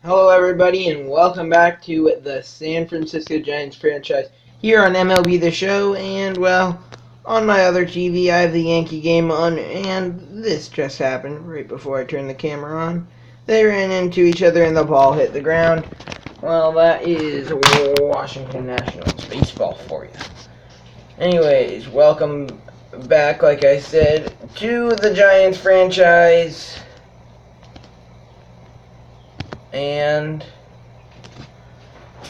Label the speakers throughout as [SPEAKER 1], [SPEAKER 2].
[SPEAKER 1] Hello, everybody, and welcome back to the San Francisco Giants franchise here on MLB The Show. And, well, on my other TV, I have the Yankee game on, and this just happened right before I turned the camera on. They ran into each other, and the ball hit the ground. Well, that is Washington Nationals baseball for you. Anyways, welcome back, like I said, to the Giants franchise. And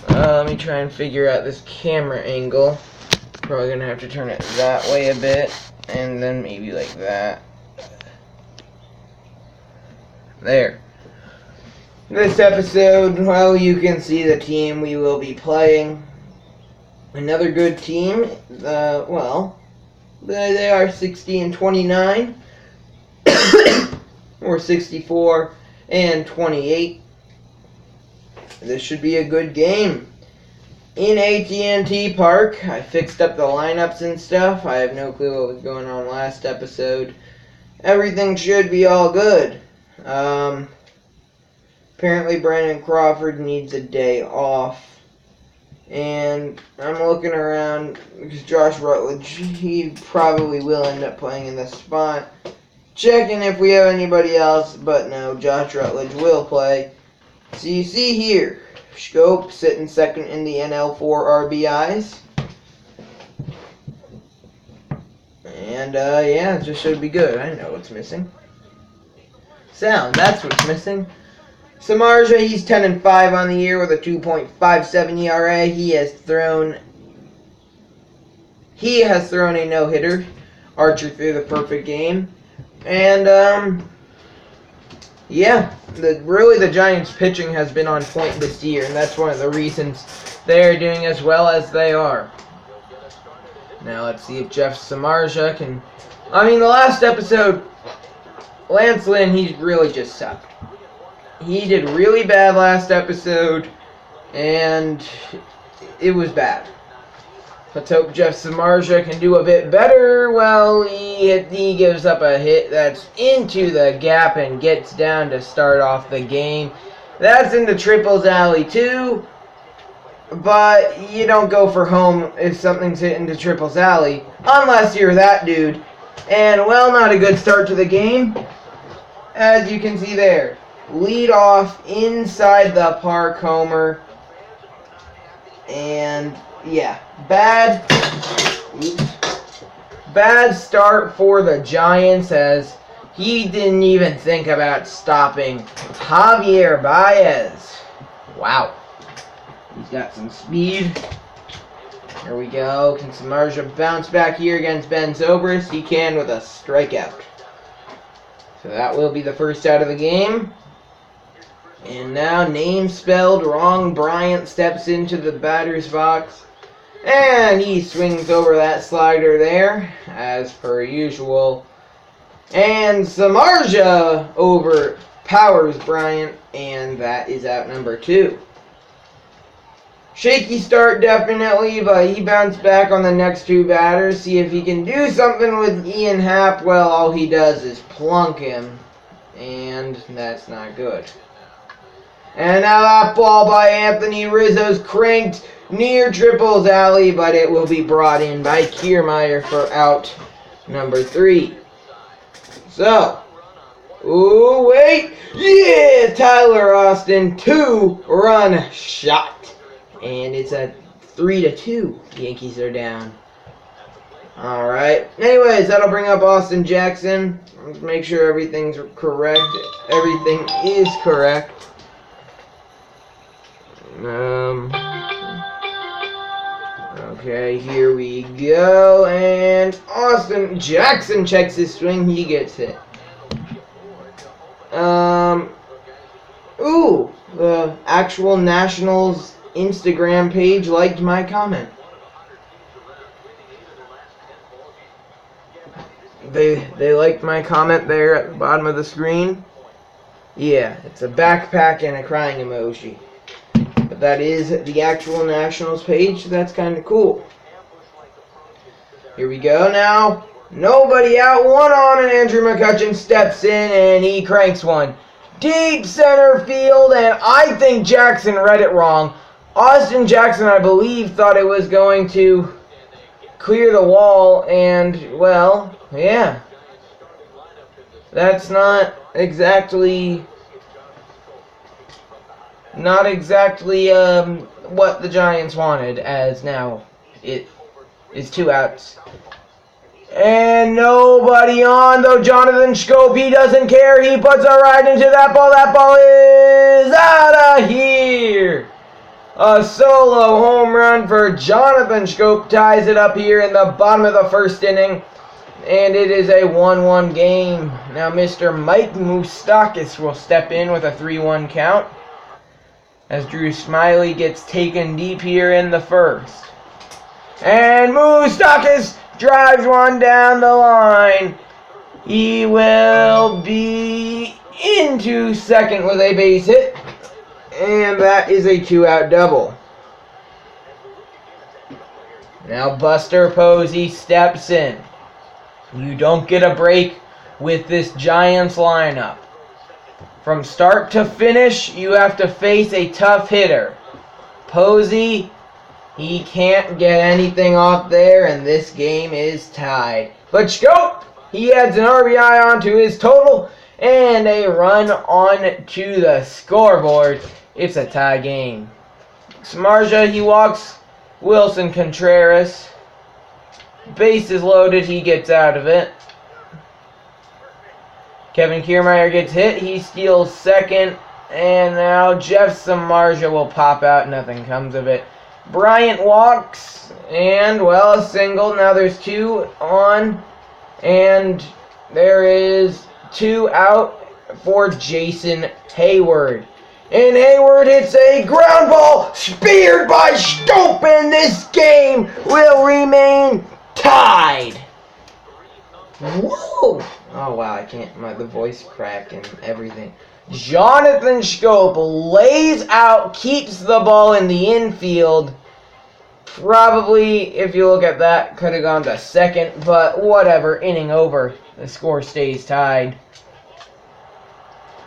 [SPEAKER 1] let me try and figure out this camera angle. Probably gonna have to turn it that way a bit, and then maybe like that. There. This episode, well, you can see the team we will be playing. Another good team. Well, they are 60-29, or 64-28. This should be a good game. In AT&T Park, I fixed up the lineups and stuff. I have no clue what was going on last episode. Everything should be all good. Apparently Brandon Crawford needs a day off. And I'm looking around because Josh Rutledge, he probably will end up playing in this spot. Checking if we have anybody else, but no, Josh Rutledge will play. So you see here, Scope sitting second in the NL for RBIs. And, yeah, it just should be good. I know what's missing. Sound, that's what's missing. Samardzija, he's 10-5 on the year with a 2.57 ERA. He has thrown a no-hitter. Archer threw the perfect game. And, yeah, really the Giants' pitching has been on point this year, and that's one of the reasons they are doing as well as they are. Now let's see if Jeff Samardzija can... I mean, the last episode, Lance Lynn, he really just sucked. He did really bad last episode, and it was bad. Let's hope Jeff Samardzija can do a bit better. Well, he gives up a hit that's into the gap and gets down to start off the game. That's into Triples Alley too. But you don't go for home if something's hit into Triples Alley. Unless you're that dude. And, well, not a good start to the game. As you can see there. Lead off inside the park homer. And... yeah, bad start for the Giants as he didn't even think about stopping Javier Baez. Wow. He's got some speed. Here we go. Can Samardzija bounce back here against Ben Zobrist? He can with a strikeout. So that will be the first out of the game. And now, name spelled wrong, Bryant steps into the batter's box. And he swings over that slider there, as per usual. And Samardzija overpowers Bryant, and that is out number 2. Shaky start definitely, but he bounced back on the next 2 batters. See if he can do something with Ian Happ. Well, all he does is plunk him, and that's not good. And now that ball by Anthony Rizzo's cranked near Triples Alley, but it will be brought in by Kiermaier for out number 3. So, ooh, wait, yeah, Tyler Austin, 2-run shot. And it's a 3-2. The Yankees are down. Alright, anyways, that'll bring up Austin Jackson. Let's make sure everything's correct. Everything is correct. Okay, here we go, and Austin Jackson checks his swing, he gets hit. Ooh, the actual Nationals Instagram page liked my comment. They liked my comment there at the bottom of the screen. Yeah, it's a backpack and a crying emoji. But that is the actual Nationals page, so that's kind of cool. Here we go now. Nobody out, 1 on, and Andrew McCutchen steps in and he cranks one. Deep center field, and I think Jackson read it wrong. Austin Jackson, I believe, thought it was going to clear the wall, and, well, yeah. That's not exactly what the Giants wanted, as now it is 2 outs. And nobody on, though. Jonathan Schoop, he doesn't care. He puts a right into that ball. That ball is out of here. A solo home run for Jonathan Schoop ties it up here in the bottom of the first inning. And it is a 1-1 game. Now Mr. Mike Moustakas will step in with a 3-1 count, as Drew Smyly gets taken deep here in the first. And Moustakas drives one down the line. He will be into second with a base hit. And that is a 2-out double. Now Buster Posey steps in. You don't get a break with this Giants lineup. From start to finish, you have to face a tough hitter. Posey, he can't get anything off there, and this game is tied. But Schoop, he adds an RBI onto his total and a run on to the scoreboard. It's a tie game. Samardzija, he walks Wilson Contreras. Base is loaded, he gets out of it. Kevin Kiermaier gets hit, he steals second, and now Jeff Samardzija will pop out, nothing comes of it. Bryant walks, and, well, a single. Now there's 2 on, and there is 2 out for Jason Hayward. And Hayward hits a ground ball, speared by Schoop, and this game will remain tied. Whoa! Oh wow, I can't. The voice crack and everything. Jonathan Schoop lays out, keeps the ball in the infield. Probably, if you look at that, could have gone to second, but whatever. Inning over. The score stays tied.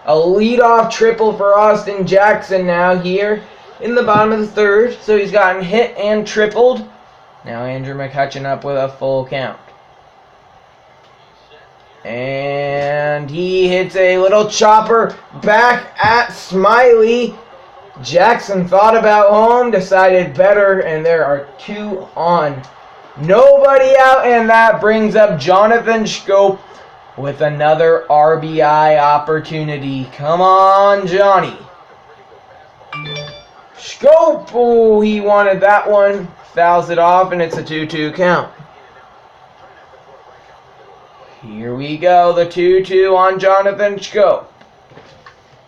[SPEAKER 1] A leadoff triple for Austin Jackson now here in the bottom of the third. So he's gotten hit and tripled. Now Andrew McCutchen up with a full count. And he hits a little chopper back at Smyly. Jackson thought about home, decided better, and there are 2 on. Nobody out, and that brings up Jonathan Schoop with another RBI opportunity. Come on, Johnny. Schoop, oh, he wanted that one. Fouls it off, and it's a 2-2 count. Here we go. The 2-2 on Jonathan Schoop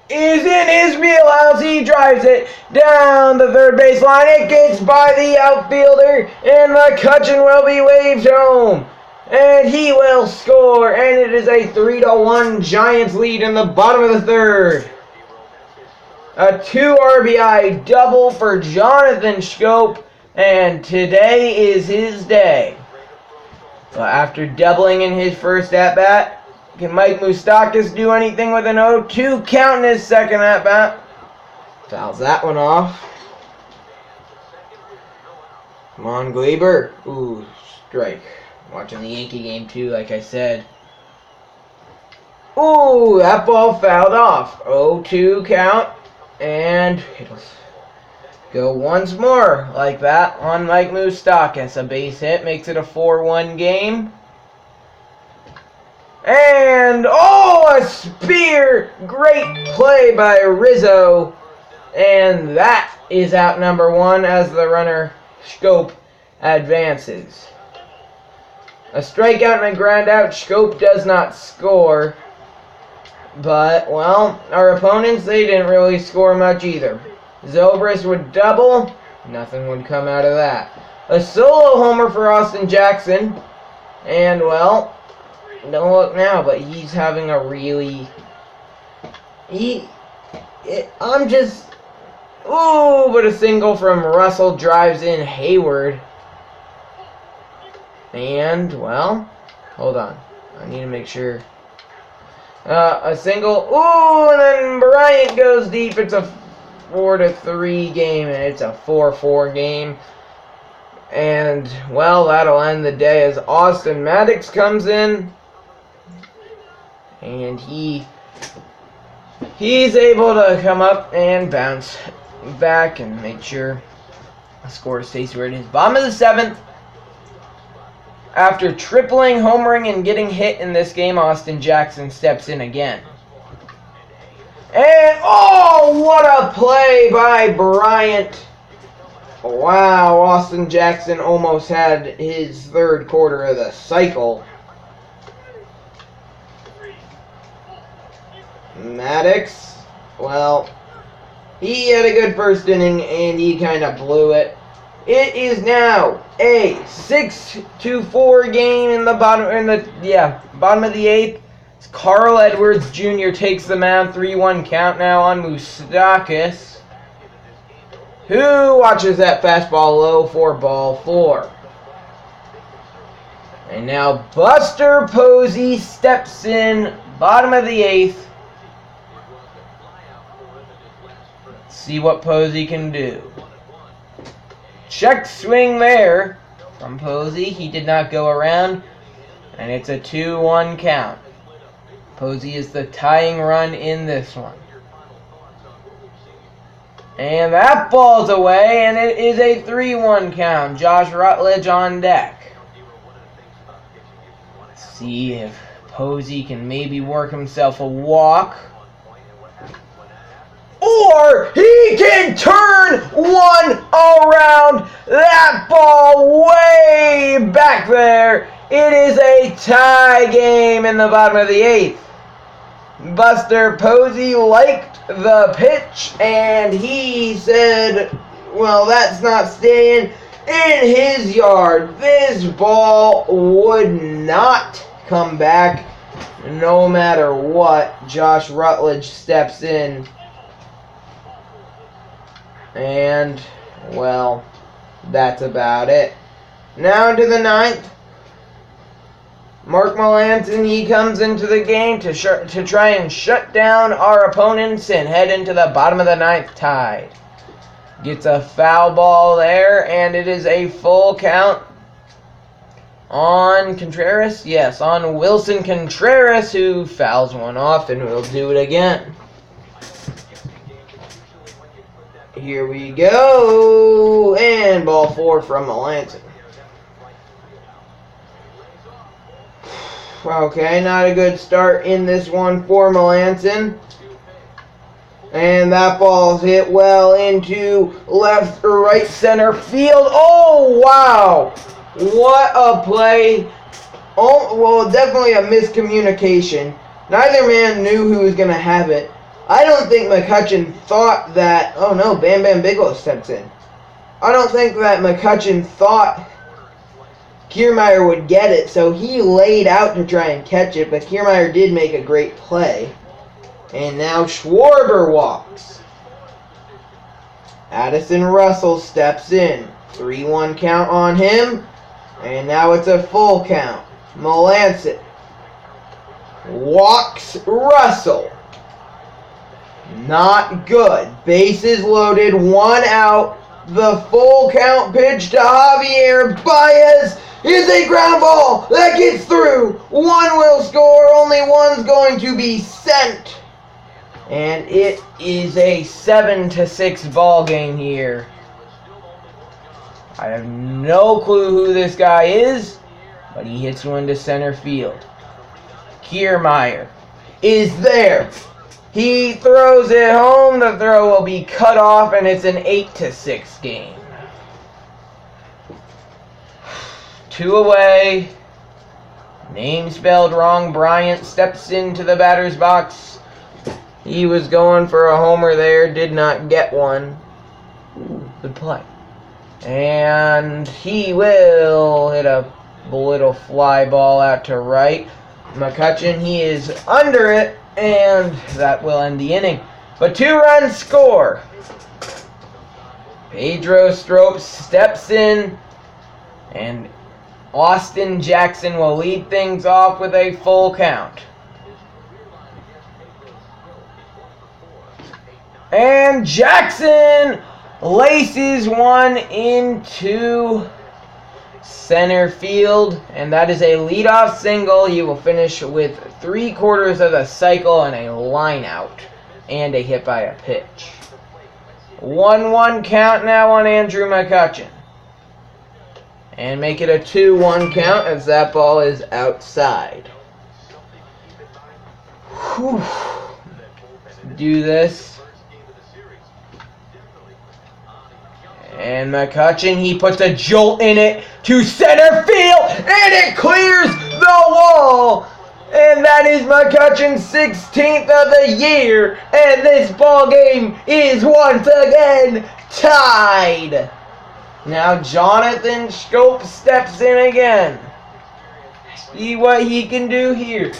[SPEAKER 1] is in his wheelhouse. He drives it down the third base line. It gets by the outfielder, and McCutchen will be waved home. And he will score, and it is a 3-1 Giants lead in the bottom of the third. A 2 RBI double for Jonathan Schoop, and today is his day. But after doubling in his first at-bat, can Mike Moustakas do anything with an 0-2 count in his second at-bat? Fouls that one off. Come on, Glaber. Ooh, strike. Watching the Yankee game too, like I said. Ooh, that ball fouled off. 0-2 count. And it'll go once more like that on Mike Moustakas. A base hit makes it a 4-1 game. And, oh, a spear! Great play by Rizzo. And that is out number 1 as the runner, Schoop, advances. A strikeout and a ground out. Schoop does not score. But, well, our opponents, they didn't really score much either. Zobrist would double. Nothing would come out of that. A solo homer for Austin Jackson. And, well, don't look now, but he's having a really... I'm just... Ooh, but a single from Russell drives in Hayward. And, well, hold on. I need to make sure. A single. Ooh, and then Bryant goes deep. It's a 4-3 game, and it's a 4-4 game. And, well, that'll end the day as Austin Maddox comes in. And he's able to come up and bounce back and make sure the score stays where it is. Bottom of the 7th. After tripling, homering, and getting hit in this game, Austin Jackson steps in again. And, oh, what a play by Bryant. Wow, Austin Jackson almost had his third quarter of the cycle. Maddox, well, he had a good first inning, and he kind of blew it. It is now a 6-4 game in the bottom of the 8th. Carl Edwards Jr. takes the mound, 3-1 count now on Moustakas, who watches that fastball low for ball 4. And now Buster Posey steps in, bottom of the 8th. Let's see what Posey can do. Check swing there from Posey. He did not go around, and it's a 2-1 count. Posey is the tying run in this one. And that ball's away, and it is a 3-1 count. Josh Rutledge on deck. Let's see if Posey can maybe work himself a walk. Or he can turn one around. That ball way back there. It is a tie game in the bottom of the 8th. Buster Posey liked the pitch, and he said, well, that's not staying in his yard. This ball would not come back no matter what. Josh Rutledge steps in. And, well, that's about it. Now to the 9th. Mark Melancon, he comes into the game to try and shut down our opponents and head into the bottom of the 9th tied. Gets a foul ball there, and it is a full count on Contreras. Yes, on Wilson Contreras, who fouls one off, and will do it again. Here we go, and ball 4 from Melancon. Okay, not a good start in this one for Melancon. And that ball's hit well into left or right center field. Oh, wow! What a play. Oh, well, definitely a miscommunication. Neither man knew who was going to have it. I don't think McCutchen thought that... Oh, no, Bam Bam Bigelow steps in. I don't think that McCutchen thought Kiermaier would get it, so he laid out to try and catch it, but Kiermaier did make a great play. And now Schwarber walks. Addison Russell steps in. 3-1 count on him, and now it's a full count. Melancon walks Russell. Not good. Bases loaded, 1 out. The full count pitch to Javier Baez is a ground ball that gets through. 1 will score, only 1's going to be sent. And it is a 7-6 ball game here. I have no clue who this guy is, but he hits one to center field. Kiermaier is there. He throws it home. The throw will be cut off, and it's an 8-6 game. 2 away. Name spelled wrong. Bryant steps into the batter's box. He was going for a homer there. Did not get one. Good play. And he will hit a little fly ball out to right. McCutchen, he is under it. And that will end the inning. But 2 runs score. Pedro Strop steps in. And Austin Jackson will lead things off with a full count. And Jackson laces one into center field, and that is a leadoff single. He will finish with 3/4 of the cycle and a line out and a hit by a pitch. 1-1 count now on Andrew McCutchen. And make it a 2-1 count as that ball is outside. Whew. Do this. And McCutchen, he puts a jolt in it to center field, and it clears the wall. And that is McCutchen's 16th of the year, and this ball game is once again tied. Now Jonathan Schoop steps in again. See what he can do here.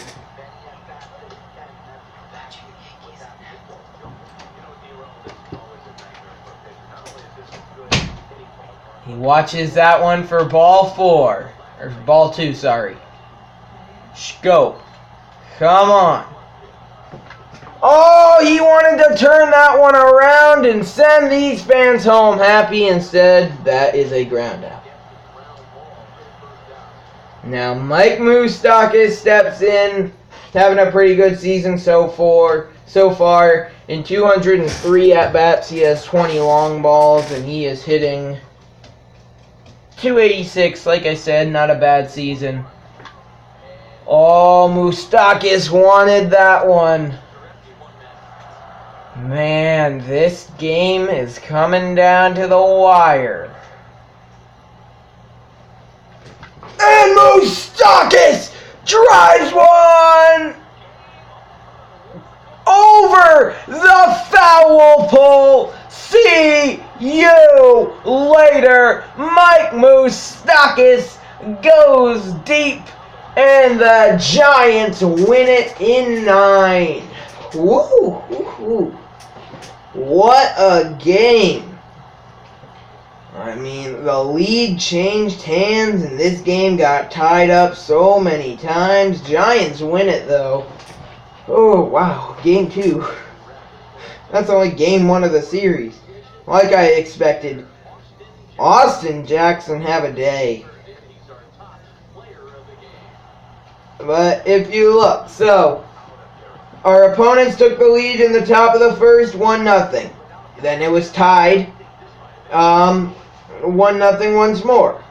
[SPEAKER 1] He watches that one for ball 4. Or ball 2, sorry. Schoop. Come on. Oh, he wanted to turn that one around and send these fans home happy. Instead, that is a ground out. Now, Mike Moustakas steps in, having a pretty good season so far. In 203 at-bats, he has 20 long balls, and he is hitting .286. Like I said, not a bad season. Oh, Moustakas wanted that one. Man, this game is coming down to the wire. And Moustakas drives one over the foul pole. See you later. Mike Moustakas goes deep, and the Giants win it in 9. Woo! What a game. I mean, the lead changed hands, and this game got tied up so many times. Giants win it, though. Oh, wow. Game 2. That's only game 1 of the series. Like I expected. Austin Jackson have a day. But if you look, so our opponents took the lead in the top of the first, 1-0. Then it was tied, 1-0 once more.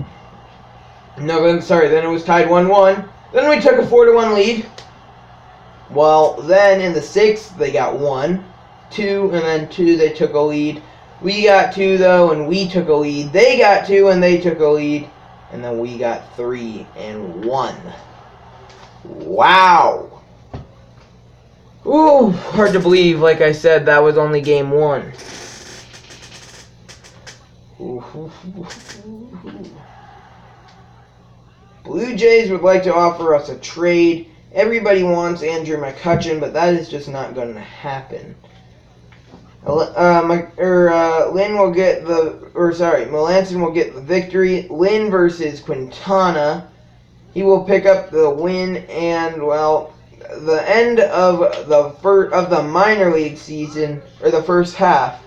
[SPEAKER 1] No, sorry, then it was tied 1-1. Then we took a 4-1 lead. Well, then in the 6th, they got 1, 2, and then 2, they took a lead. We got 2, though, and we took a lead. They got 2, and they took a lead. And then we got 3 and 1. Wow. Ooh, hard to believe. Like I said, that was only game 1. Blue Jays would like to offer us a trade. Everybody wants Andrew McCutchen, but that is just not going to happen. Lynn will get Melanson will get the victory. Lynn versus Quintana. He will pick up the win, and well, the end of the minor league season, or the first half,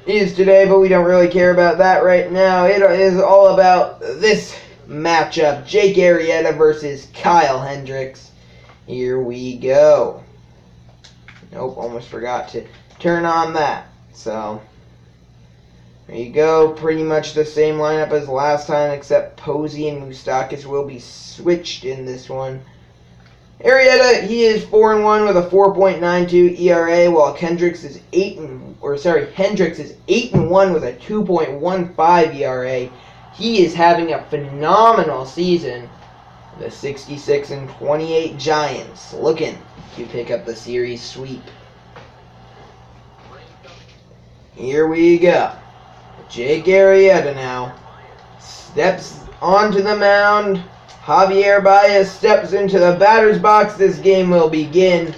[SPEAKER 1] is today, but we don't really care about that right now. It is all about this matchup, Jake Arrieta versus Kyle Hendricks. Here we go. Nope, almost forgot to turn on that. So, there you go. Pretty much the same lineup as last time, except Posey and Moustakas will be switched in this one. Arrieta, he is 4-1 with a 4.92 ERA, while Hendricks is 8-1 with a 2.15 ERA. He is having a phenomenal season. The 66-28 Giants looking to pick up the series sweep. Here we go. Jake Arrieta now steps onto the mound. Javier Baez steps into the batter's box. This game will begin.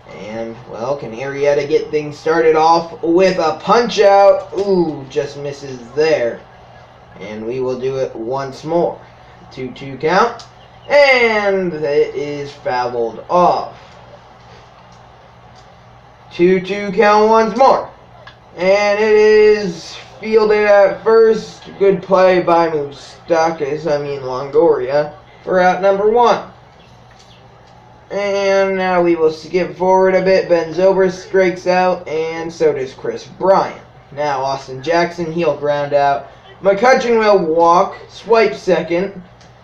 [SPEAKER 1] And, well, can Arrieta get things started off with a punch-out? Ooh, just misses there. And we will do it once more. 2-2 count. And it is fouled off. 2-2 count once more. And it is fielded at first. Good play by Longoria for out number 1. And now we will skip forward a bit. Ben Zobrist strikes out, and so does Chris Bryant. Now Austin Jackson, he'll ground out. McCutchen will walk, swipe second,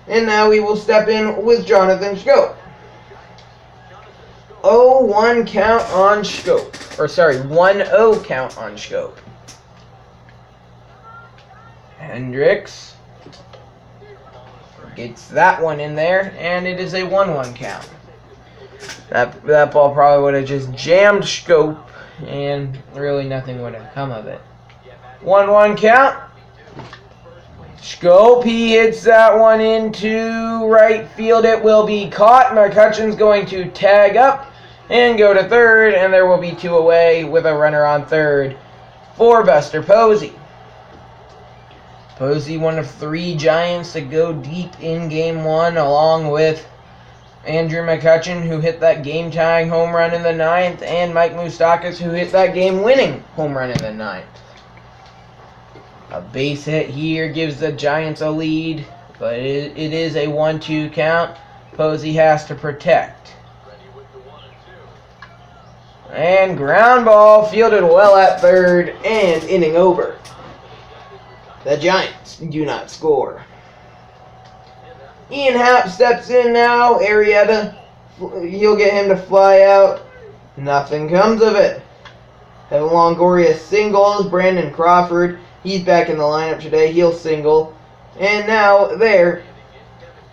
[SPEAKER 1] and now we will step in with Jonathan Schoop. 0-1 count on Schoop. Or sorry, 1-0 count on Schoop. Hendricks gets that one in there, and it is a 1-1 count. That ball probably would have just jammed Schoop, and really nothing would have come of it. 1-1 count. Schoop, he hits that one into right field. It will be caught. McCutchen's going to tag up and go to third, and there will be 2 away with a runner on third for Buster Posey. Posey, one of 3 Giants to go deep in Game 1, along with Andrew McCutchen, who hit that game-tying home run in the 9th, and Mike Moustakas, who hit that game-winning home run in the 9th. A base hit here gives the Giants a lead, but it is a 1-2 count. Posey has to protect. And ground ball fielded well at third, and inning over. The Giants do not score. Ian Happ steps in now. Arrieta, he'll get him to fly out. Nothing comes of it. Evan Longoria singles. Brandon Crawford, he's back in the lineup today. He'll single. And now there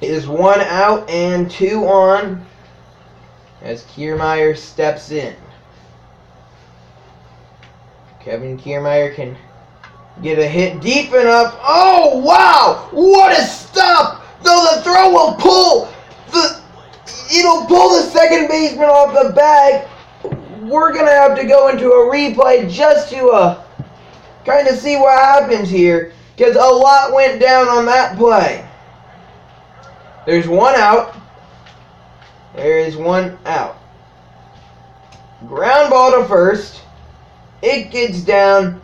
[SPEAKER 1] is 1 out and 2 on as Kiermaier steps in. Kevin Kiermaier can get a hit deep enough. Oh, wow! What a stop! Though the throw will pull it'll pull the second baseman off the bag. We're going to have to go into a replay just to kind of see what happens here, because a lot went down on that play. There's 1 out. There is 1 out. Ground ball to first. It gets down.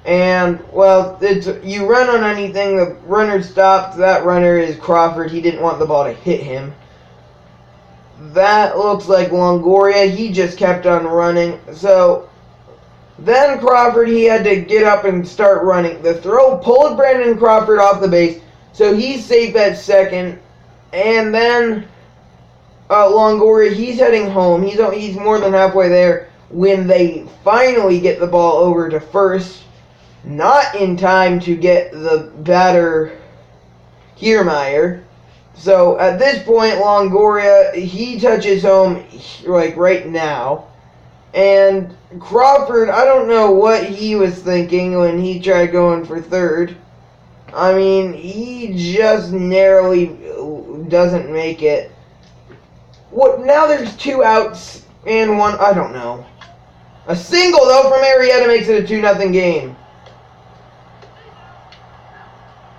[SPEAKER 1] And, well, you run on anything, the runner stops. That runner is Crawford. He didn't want the ball to hit him. That looks like Longoria. He just kept on running. So, then Crawford, he had to get up and start running. The throw pulled Brandon Crawford off the base, so he's safe at second. And then Longoria, he's heading home. He's more than halfway there when they finally get the ball over to first. Not in time to get the batter Kiermaier. So at this point, Longoria, he touches home like right now. And Crawford, I don't know what he was thinking when he tried going for third. I mean, he just narrowly doesn't make it. What? Now there's 2 outs and 1, I don't know. A single, though, from Arrieta makes it a 2-0 game.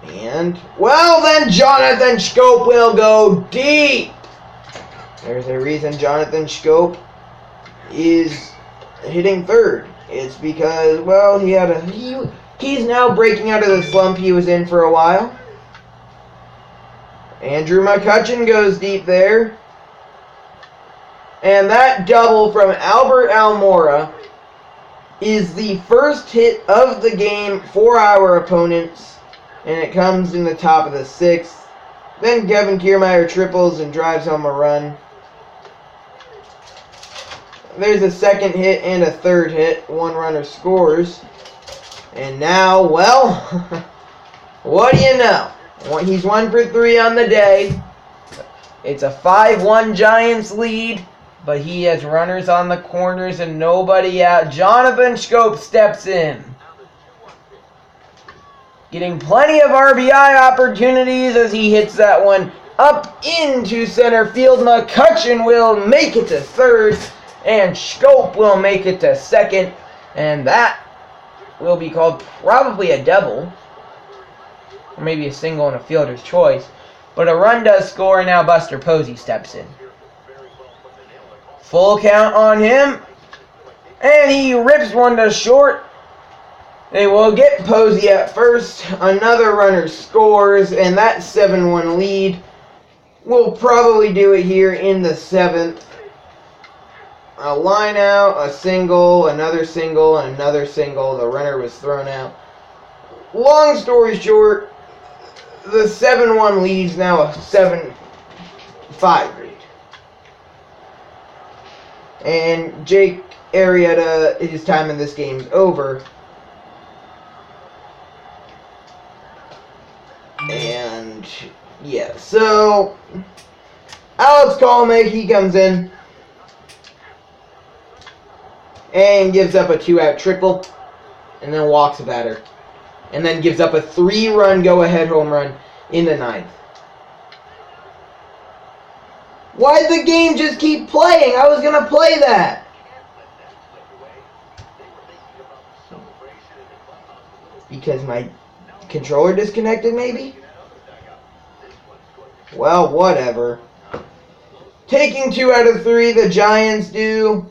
[SPEAKER 1] And, well, then Jonathan Schoop will go deep. There's a reason Jonathan Schoop is hitting third. It's because, well, he's now breaking out of the slump he was in for a while. Andrew McCutchen goes deep there. And that double from Albert Almora is the first hit of the game for our opponents. And it comes in the top of the 6th. Then Kevin Kiermaier triples and drives home a run. There's a second hit and a third hit. 1 runner scores. And now, well, what do you know? He's 1 for 3 on the day. It's a 5-1 Giants lead, but he has runners on the corners and nobody out. Jonathan Schoop steps in, getting plenty of RBI opportunities as he hits that one up into center field. McCutchen will make it to third, and Schoop will make it to second, and that will be called probably a double, or maybe a single and a fielder's choice. But a run does score, and now Buster Posey steps in. Full count on him, And he rips one to short. They will get Posey at first. Another runner scores, and that 7-1 lead will probably do it here in the 7th. A line out, a single, another single, and another single. The runner was thrown out. Long story short, the 7-1 lead's now a 7-5 lead. And Jake Arrieta, his time in this game is over. And, yeah, so Alex Colomé, he comes in and gives up a 2-out triple and then walks a batter. And then gives up a 3-run go-ahead home run in the 9th. Why'd the game just keep playing? I was going to play that. Because my controller disconnected, maybe? Well, whatever. Taking 2 out of 3, the Giants do.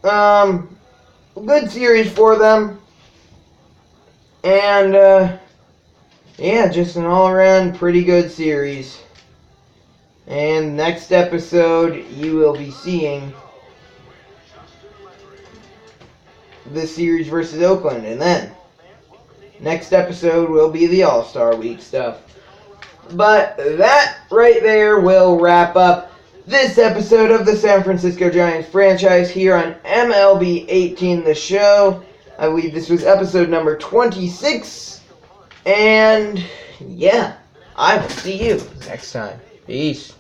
[SPEAKER 1] Good series for them. And, yeah, just an all-around pretty good series. And next episode, you will be seeing the series versus Oakland. And then, next episode will be the All-Star Week stuff. But that right there will wrap up this episode of the San Francisco Giants franchise here on MLB 18 The Show. I believe this was episode number 26. And, yeah, I will see you next time. Peace.